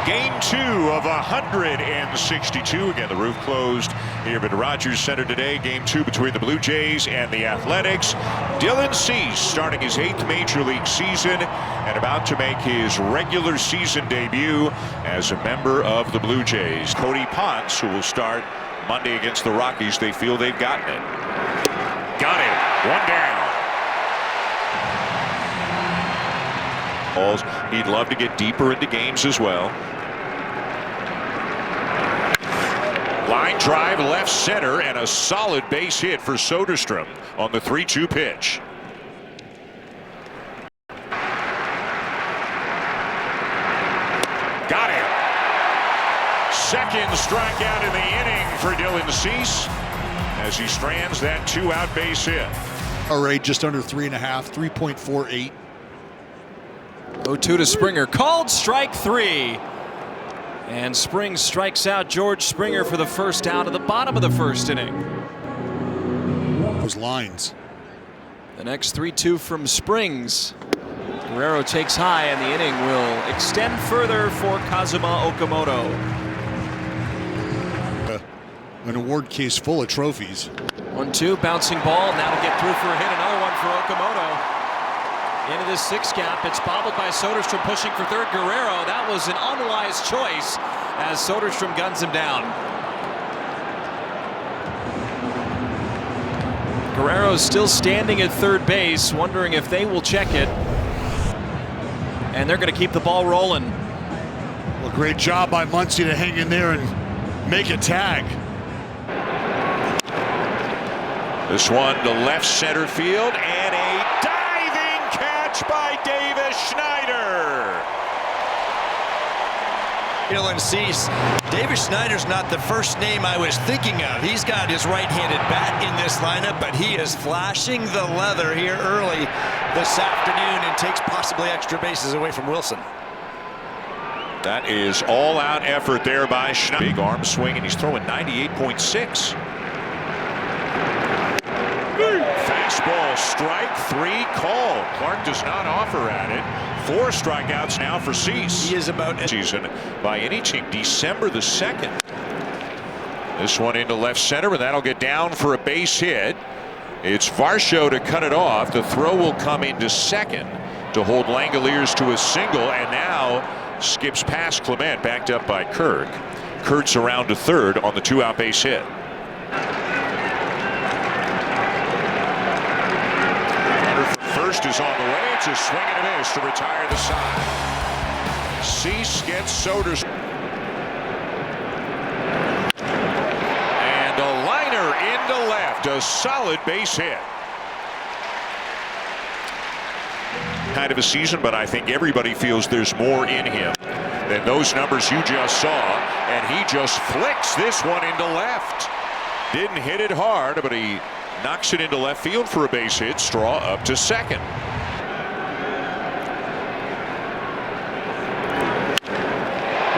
Game 2 of 162. Again, the roof closed here at Rogers Center today. Game 2 between the Blue Jays and the Athletics. Dylan Cease starting his 8th Major League season and about to make his regular season debut as a member of the Blue Jays. Cody Ponce, who will start Monday against the Rockies. They feel they've gotten it. Got it. One down. He'd love to get deeper into games as well. Line drive left center and a solid base hit for Soderstrom on the 3-2 pitch. Got him. Second strikeout in the inning for Dylan Cease as he strands that 2-out base hit. Rate just under 3.5, 3.48. 0-2 to Springer, called strike 3. And Springs strikes out George Springer for the first out of the bottom of the first inning. Those lines. The next 3-2 from Springs. Guerrero takes high and the inning will extend further for Kazuma Okamoto. An award case full of trophies. 1-2, bouncing ball, and that'll get through for a hit. Another one for Okamoto. Into this 6 gap, it's bobbled by Soderstrom, pushing for third. Guerrero, that was an unwise choice as Soderstrom guns him down. Guerrero's still standing at third base, wondering if they will check it. And they're going to keep the ball rolling. Well, great job by Muncy to hang in there and make a tag. This one to left center field and a diving catch by Davis Schneider. Dylan Cease. Davis Schneider's not the first name I was thinking of. He's got his right-handed bat in this lineup, but he is flashing the leather here early this afternoon and takes possibly extra bases away from Wilson. That is all-out effort there by Schneider. Big arm swing, and he's throwing 98.6. Fastball, strike 3 called. Clark does not offer at it. 4 strikeouts now for Cease. He is about season by any team. December the 2nd. This one into left center, and that'll get down for a base hit. It's Varsho to cut it off. The throw will come into second to hold Langoliers to a single, and now skips past Clement, backed up by Kirk. Kurtz around to third on the 2-out base hit. First is on the way. It's a swing and a miss to retire the side. Cease gets Soderstrom. And a liner into left. A solid base hit. Kind of a season, but I think everybody feels there's more in him than those numbers you just saw. And he just flicks this one into left. Didn't hit it hard, but he knocks it into left field for a base hit. Straw up to second.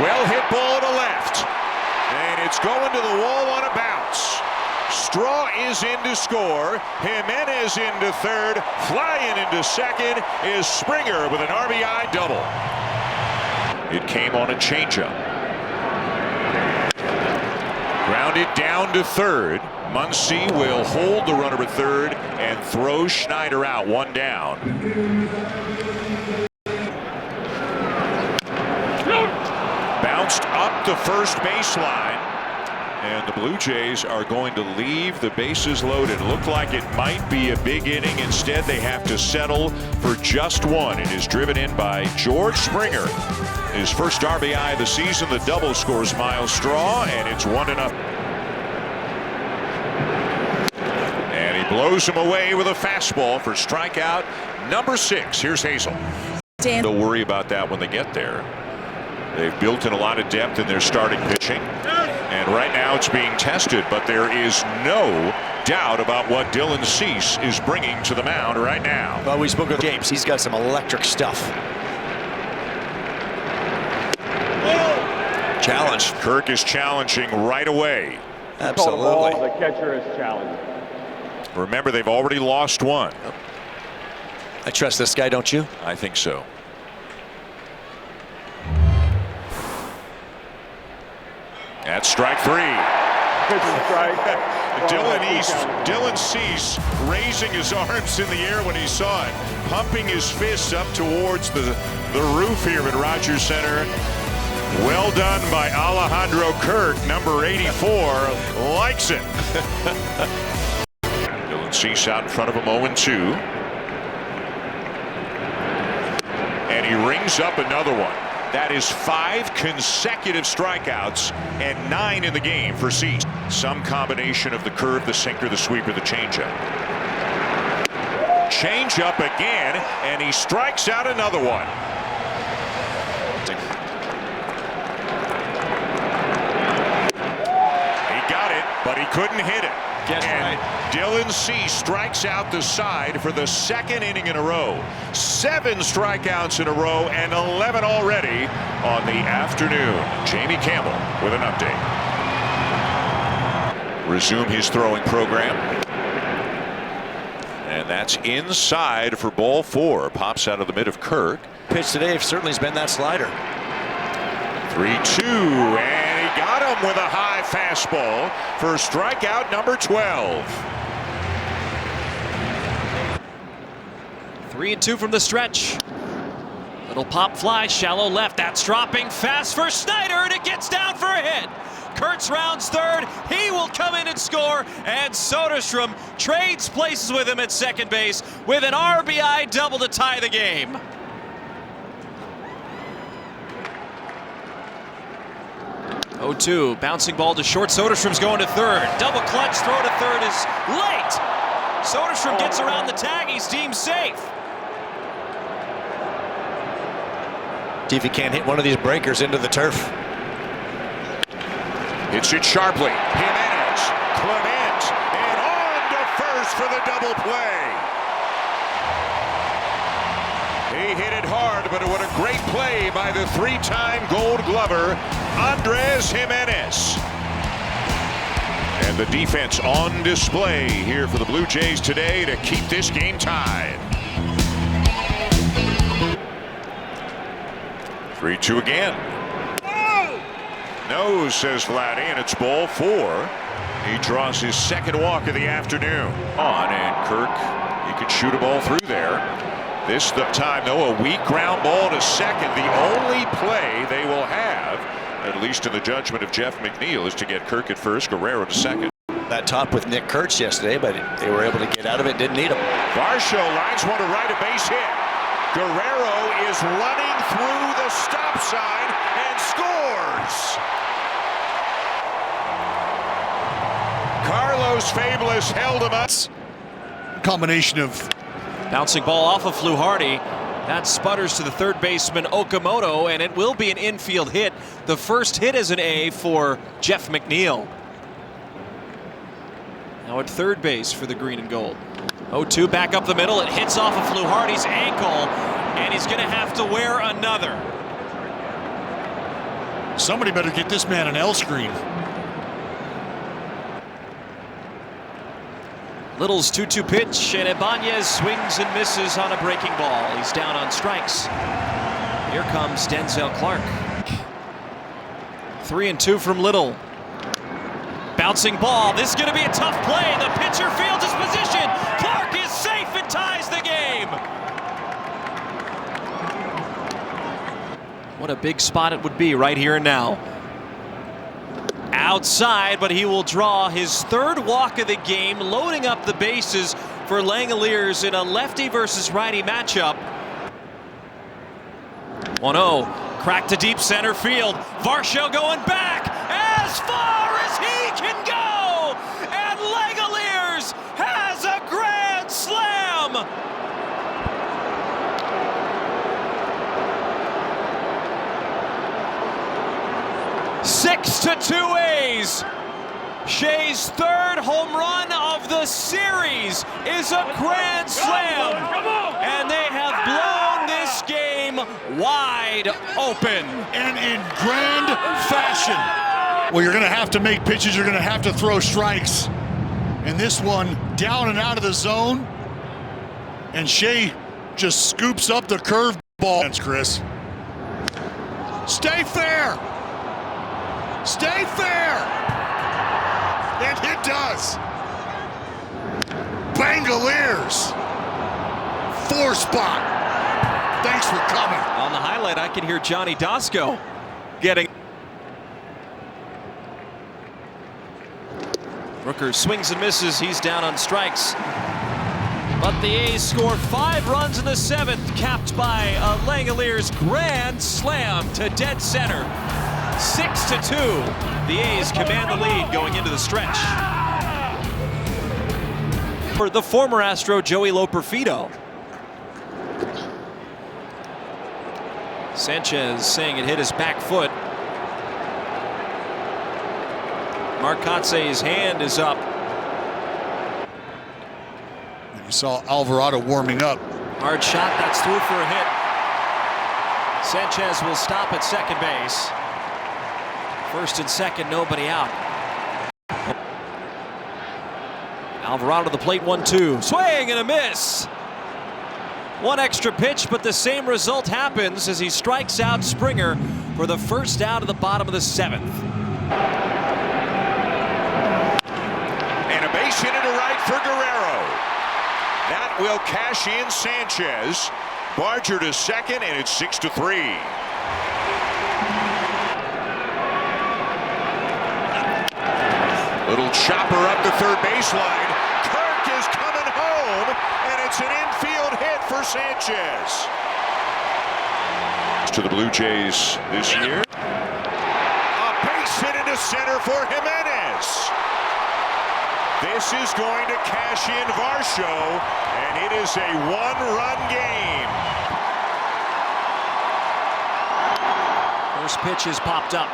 Well hit ball to left. And it's going to the wall on a bounce. Straw is in to score. Jimenez into third. Flying into second is Springer with an RBI double. It came on a changeup. Grounded down to third. Muncy will hold the runner at third and throw Schneider out. 1 down. Bounced up the first baseline. And the Blue Jays are going to leave the bases loaded. Looked like it might be a big inning. Instead, they have to settle for just one. It is driven in by George Springer. His first RBI of the season. The double scores Miles Straw, and it's 1-0. Blows him away with a fastball for strikeout number 6. Here's Hazel. They'll worry about that when they get there. They've built in a lot of depth in their starting pitching. And right now it's being tested, but there is no doubt about what Dylan Cease is bringing to the mound right now. Well, we spoke of James. He's got some electric stuff. Challenge. Kirk is challenging right away. Absolutely. The catcher is challenged. Remember, they've already lost one. I trust this guy, don't you? I think so. That's strike three. Dylan Cease raising his arms in the air when he saw it, pumping his fists up towards the roof here at Rogers Center. Well done by Alejandro Kirk, number 84, likes it. Dylan Cease out in front of him, 0-2. And he rings up another one. That is 5 consecutive strikeouts and 9 in the game for Cease. Some combination of the curve, the sinker, the sweeper, the changeup. Changeup again, and he strikes out another one. He got it, but he couldn't hit it. And Dylan Cease strikes out the side for the 2nd inning in a row. 7 strikeouts in a row and 11 already on the afternoon. Jamie Campbell with an update. Resume his throwing program. And that's inside for ball 4. Pops out of the mid of Kirk. Pitch today certainly has been that slider. 3-2, and he got him with a high fastball for strikeout number 12. 3-2 from the stretch. Little pop fly, shallow left. That's dropping fast for Snyder, and it gets down for a hit. Kurtz rounds third. He will come in and score, and Soderstrom trades places with him at second base with an RBI double to tie the game. Oh, 2, bouncing ball to short. Soderstrom's going to third. Double clutch throw to third is late. Soderstrom gets around the tag. He's deemed safe. See if he can't hit one of these breakers into the turf. Hits it sharply. Jimenez, Clement, and on to first for the double play. He hit it hard, but what a great play by the 3-time Gold Glover, Andres Jimenez. And the defense on display here for the Blue Jays today to keep this game tied. 3-2 again. No, says Vladdy, and it's ball 4. He draws his 2nd walk of the afternoon. On, and Kirk, he could shoot a ball through there. This time, though, a weak ground ball to second. The only play they will have, at least in the judgment of Jeff McNeil, is to get Kirk at first, Guerrero to second. That top with Nick Kurtz yesterday, but they were able to get out of it, didn't need him. Varsho lines one to right, a base hit. Guerrero is running through the stop sign and scores. Carlos Fabulous held him up. Combination of Bouncing ball off of Fluharty. That sputters to the third baseman Okamoto, and it will be an infield hit. The first hit as an A for Jeff McNeil. Now at third base for the green and gold. 0-2 back up the middle. It hits off of Fluharty's ankle, and he's going to have to wear another. somebody better get this man an L screen. Little's 2-2 pitch, and Ibanez swings and misses on a breaking ball. He's down on strikes. Here comes Denzel Clark. 3-2 from Little. Bouncing ball. This is going to be a tough play. The pitcher fields his position. Clark is safe and ties the game. What a big spot it would be right here and now. Outside, but he will draw his third walk of the game, loading up the bases for Langoliers in a lefty versus righty matchup. 1-0, cracked to deep center field. Varsho going back as far as he can go, and Langoliers has a grand slam. Six to 2 A's. Shea's third home run of the series is a grand slam. And they have blown this game wide open. And in grand fashion. Well, you're going to have to make pitches. You're going to have to throw strikes. And this one down and out of the zone. And Shea just scoops up the curveball. That's Chris. Stay fair. Stay fair. does. Bangaliers. 4 spot. Thanks for coming. On the highlight, I can hear Johnny Dosco getting. Rooker swings and misses. He's down on strikes. But the A's score 5 runs in the 7th, capped by a Langoliers grand slam to dead center. 6-2. The A's command the lead going into the stretch. For the former Astro, Joey Loperfido. Sanchez saying it hit his back foot. Marcotze's hand is up. You saw Alvarado warming up. Hard shot, that's through for a hit. Sanchez will stop at second base. First and second, nobody out. Alvarado to the plate, 1-2. Swing and a miss. One extra pitch, but the same result happens as he strikes out Springer for the first out of the bottom of the 7th. And a base hit into right for Guerrero. That will cash in Sanchez. Barger to second, and it's 6-3. Little chopper up the third baseline. Kirk is coming home, and it's an infield hit for Sanchez. To the Blue Jays this year. A base hit into center for Jimenez. This is going to cash in Varsho, and it is a 1-run game. First pitch is popped up.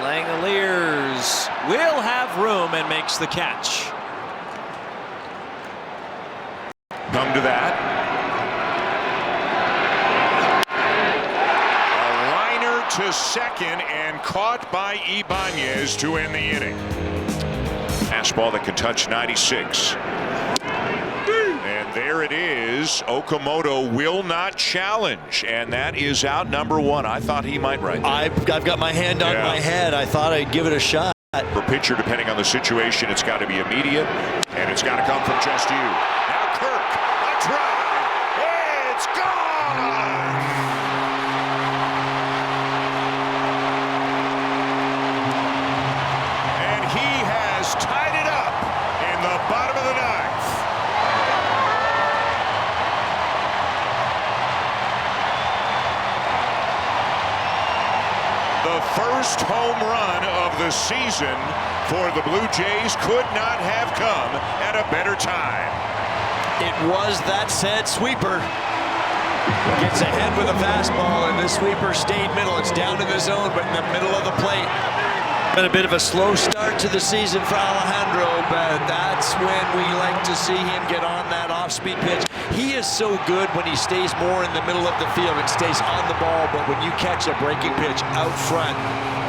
Langoliers will have room and makes the catch. Come to that. A liner to second and caught by Ibanez to end the inning. Fastball that can touch 96. And there it is. Okamoto will not challenge, and that is out number 1. I thought he might right there. I've got my hand on my head. I thought I'd give it a shot. For pitcher, depending on the situation, it's got to be immediate, and it's got to come from just you. Now Kirk, a drive, it's gone! And he has tied it up in the bottom of the 9th. The first home run of the season for the Blue Jays could not have come at a better time. It was that said sweeper. Gets ahead with a fastball, and the sweeper stayed middle. It's down in the zone, but in the middle of the plate. Been a bit of a slow start to the season for Alejandro, but that's when we like to see him get on that off-speed pitch. He is so good when he stays more in the middle of the field and stays on the ball, but when you catch a breaking pitch out front,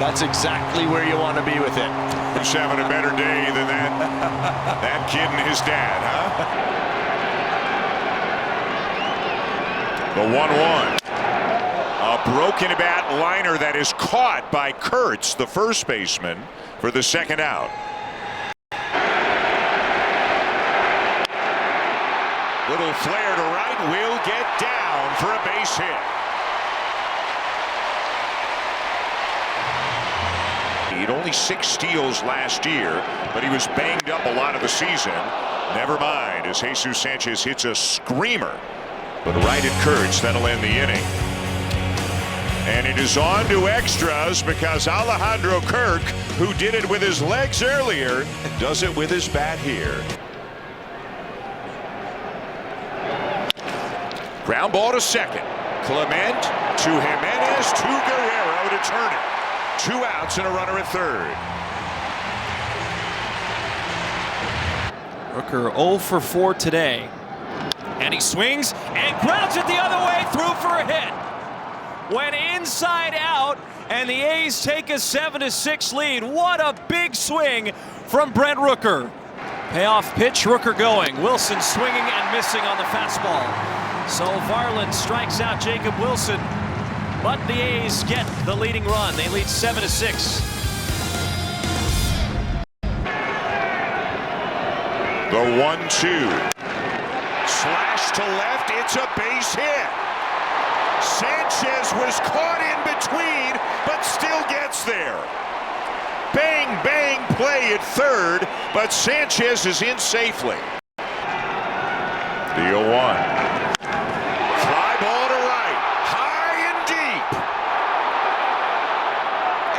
that's exactly where you want to be with it. Who's having a better day than that kid and his dad, huh? The 1-1. A broken bat liner that is caught by Kurtz, the first baseman, for the second out. Little flare to right, will get down for a base hit. He had only 6 steals last year, but he was banged up a lot of the season. Never mind, as Jesus Sanchez hits a screamer, but right at Kurtz, that'll end the inning. And it is on to extras because Alejandro Kirk, who did it with his legs earlier, does it with his bat here. Ground ball to second. Clement to Jimenez to Guerrero to turn it. 2 outs and a runner at third. Rooker 0 for 4 today. And he swings and grounds it the other way, through for a hit. Went inside out, and the A's take a 7-6 lead. What a big swing from Brent Rooker. Payoff pitch, Rooker going. Wilson swinging and missing on the fastball. So Varland strikes out Jacob Wilson, but the A's get the leading run. They lead 7-6. The 1-2. Slash to left, it's a base hit. Sanchez was caught in between, but still gets there. Bang, bang play at third, but Sanchez is in safely. The 0-1. Fly ball to right, high and deep.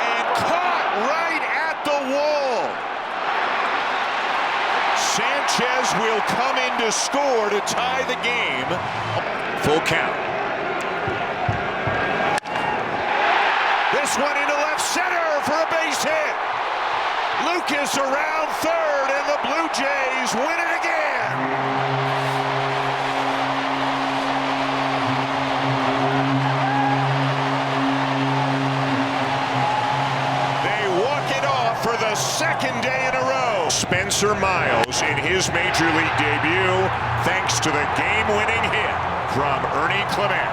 And caught right at the wall. Sanchez will come in to score to tie the game. Full count. This one into left center for a base hit. Lucas around third, and the Blue Jays win it again. For the second day in a row. Spencer Miles in his major league debut, thanks to the game-winning hit from Ernie Clement.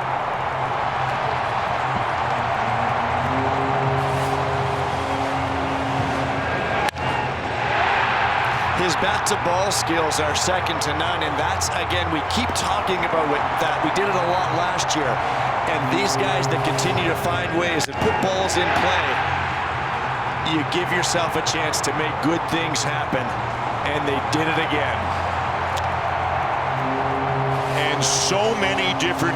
His bat-to-ball skills are second to none, and that's, again, we keep talking about that. We did it a lot last year, and these guys that continue to find ways to put balls in play, you give yourself a chance to make good things happen, and they did it again. And so many different